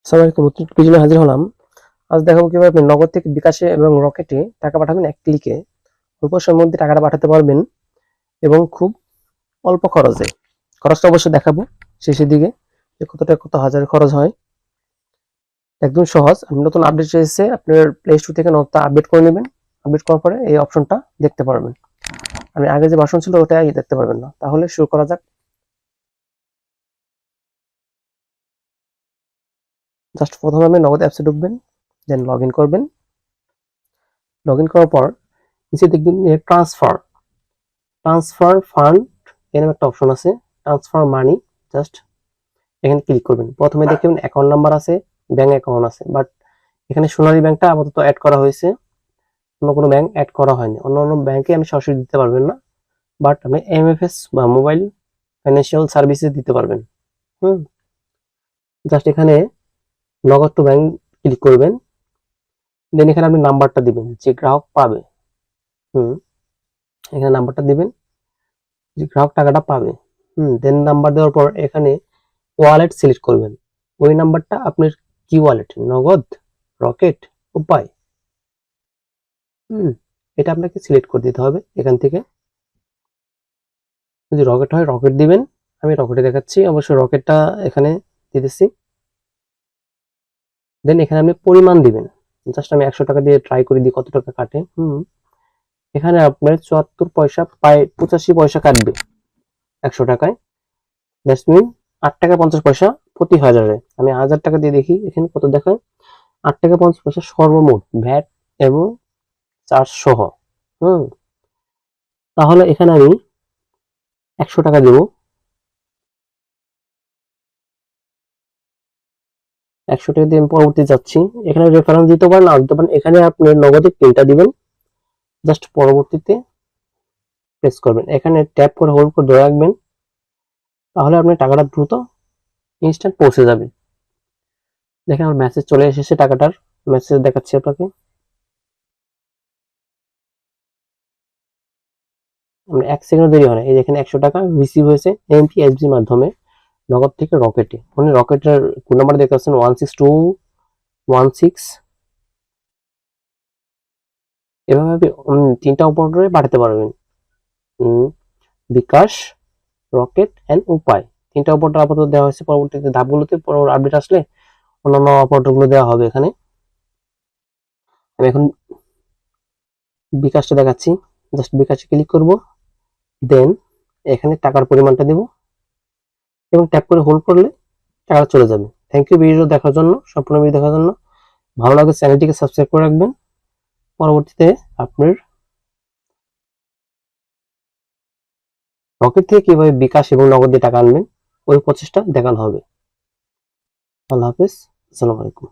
আসসালামু আলাইকুম, নতুন ভিডিও হাজির হলাম। আজ দেখাবো কিভাবে আপনি নগদ থেকে বিকাশে এবং রকেটে টাকা পাঠাবেন এক ক্লিকে। অল্প সময়ের মধ্যে টাকাটা পাঠাতে পারবেন এবং খুব অল্প খরচে। খরচটা অবশ্যই দেখাবো শেষের দিকে যে কত হাজার খরচ হয়। একদম সহজ। আপনি নতুন আপডেট এসেছে, আপনার প্লে স্টোর থেকে নতুন আপডেট করে নেবেন। আপডেট করার পরে এই অপশনটা দেখতে পারবেন। আমি আগে যে ভার্সন ছিল ওটা দেখতে পারবেন না। তাহলে শুরু করা যাক। জাস্ট প্রথমে আপনি নগদ অ্যাপসে ঢুকবেন, দেন লগ ইন করবেন। লগ ইন করার পর নিচে দেখবেন ট্রান্সফার ফান্ড এরকম একটা অপশন আছে, ট্রান্সফার মানি। জাস্ট এখানে ক্লিক করবেন। প্রথমে দেখবেন অ্যাকাউন্ট নাম্বার আছে, ব্যাংক অ্যাকাউন্ট আছে, বাট এখানে সোনালী ব্যাংকটা আপাতত অ্যাড করা হয়েছে, অন্য কোনো ব্যাংক অ্যাড করা হয়নি। অন্য অন্য ব্যাংকে আমি সরাসরি দিতে পারবেন না, বাট আপনি এমএফএস বা মোবাইল ফাইন্যান্সিয়াল সার্ভিসে দিতে পারবেন। জাস্ট এখানে নগদ টু ব্যাংক ক্লিক করবেন, দেন এখানে আপনি নাম্বারটা দিবেন যে গ্রাহক পাবে। এখানে নাম্বারটা দিবেন যে গ্রাহক টাকাটা পাবে। দেন নাম্বার দেওয়ার পর এখানে ওয়ালেট সিলেক্ট করবেন। ওই নাম্বারটা আপনার কি ওয়ালেট, নগদ, রকেট, উপায়, এটা আপনাকে সিলেক্ট করে দিতে হবে। এখান থেকে যদি রকেট হয় রকেট দিবেন। আমি রকেটে দেখাচ্ছি, অবশ্যই রকেটটা এখানে দিতেছি। দেন এখানে আপনি পরিমাণ দিবেন। জাস্ট আমি 100 টাকা দিয়ে ট্রাই করে দিই কত টাকা কাটে। এখানে আপনার 74 পয়সা, প্রায় 85 পয়সা কাটবে 100 টাকায়। দ্যাটস মিন 8 টাকা 50 পয়সা প্রতি হাজারে। আমি 1000 টাকা দিয়ে দেখি এখানে কত দেখায়। 8 টাকা 50 পয়সা সর্বমোট ভ্যাট এবং চার্জ সহ। তাহলে এখানে আমি 100 টাকা দেব। 100 টাকা দিয়ে আমি পরবর্তী যাচ্ছি। এখানে রেফারেন্স দিতে পারেন, না দিতে পারেন। এখানে আপনি নগদের পিনটা দিবেন, জাস্ট পরবর্তীতে প্রেস করবেন। এখানে ট্যাপ করে হোল্ড করে ধরে রাখবেন, তাহলে আপনার টাকাটা দ্রুত ইনস্ট্যান্ট পৌঁছে যাবে। দেখেন আমার মেসেজ চলে এসেছে, টাকাটার মেসেজ দেখাচ্ছি আপনাকে। আমরা 1 সেকেন্ড দেরি হয় না। এই দেখেন 100 টাকা রিসিভ হয়েছে এমপিএসবি মাধ্যমে নগদ থেকে রকেটে। মানে রকেটের কোন নাম্বার দেখতে পাচ্ছেন 16216। এভাবে আপনি 3টা অপারেটরে পাঠাতে পারবেন, বিকাশ, রকেট এন্ড উপায়। 3টা অপারেটর আপাতত দেওয়া হয়েছে। পরবর্তীতে ধাপগুলোতে আপডেট আসলে অন্যান্য অপারেটরগুলো দেওয়া হবে। এখানে আমি এখন বিকাশটা দেখাচ্ছি। জাস্ট বিকাশে ক্লিক করব, দেন এখানে টাকার পরিমাণটা দেব এবং ট্যাপ করে হোল্ড করলে টাকা চলে যাবে। থ্যাংক ইউ ভিডিও দেখার জন্য, সম্পূর্ণ ভিডিও দেখার জন্য। ভালো লাগে চ্যানেলটিকে সাবস্ক্রাইব করে রাখবেন। পরবর্তীতে আপনার রকেট থেকে কিভাবে বিকাশ এবং নগদ দিয়ে টাকা আনবেন ওই প্রচেষ্টা দেখানো হবে। আল্লাহ হাফেজ, আসসালামু আলাইকুম।